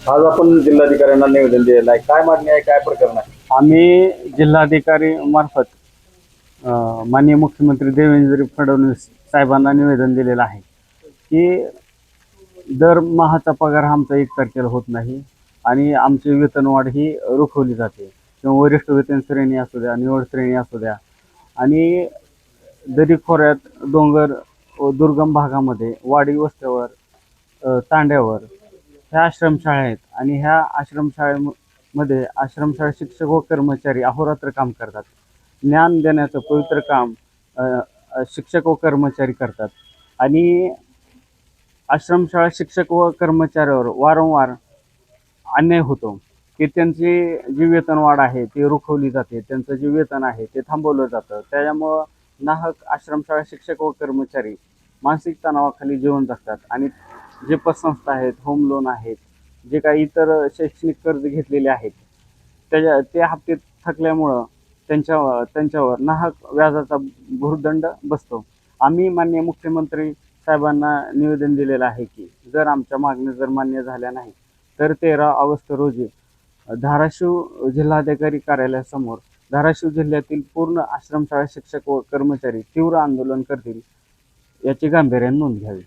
आज आपण जिल्हाधिकाऱ्यांना निवेदन दिलेलं आहे. काय मागणी आहे, काय प्रकरण आहे? आम्ही जिल्हाधिकारी मार्फत माननीय मुख्यमंत्री देवेंद्र फडणवीस साहेबांना निवेदन दिलेलं आहे की दरमहाचा पगार हा आमचा 1 तारखेला होत नाही आणि आमची वेतनवाढ ही रोखवली जाते, किंवा वरिष्ठ वेतन श्रेणी असू द्या, निवड श्रेणी असू द्या, आणि दरीखोऱ्यात, डोंगर व दुर्गम भागामध्ये, वाडी वस्त्यावर, तांड्यावर ह्या आश्रमशाळा आहेत आणि ह्या आश्रमशाळेमध्ये आश्रमशाळा शिक्षक व कर्मचारी अहोरात्र काम करतात. ज्ञान देण्याचं पवित्र काम शिक्षक व कर्मचारी करतात आणि आश्रमशाळा शिक्षक व कर्मचाऱ्यावर वारंवार अन्याय होतो की त्यांची जी वेतनवाढ आहे ती रोखवली जाते, त्यांचं जे वेतन आहे ते थांबवलं जातं. त्याच्यामुळं नाहक आश्रमशाळा शिक्षक व कर्मचारी मानसिक तणावाखाली जीवन जगतात आणि जे पतसंस्था आहेत, होम लोन आहेत, जे काही इतर शैक्षणिक कर्ज घेतलेले आहेत, ते हप्ते थकल्यामुळं त्यांच्यावर नाहक व्याजाचा भुर्दंड बसतो. आम्ही माननीय मुख्यमंत्री साहेबांना निवेदन दिलेलं आहे की जर आमच्या मागण्या जर मान्य झाल्या नाही तर 13 ऑगस्ट रोजी धाराशिव जिल्हाधिकारी कार्यालयासमोर धाराशिव जिल्ह्यातील पूर्ण आश्रमशाळा शिक्षक व कर्मचारी तीव्र आंदोलन करतील, याची गांभीर्याने नोंद घ्यावी.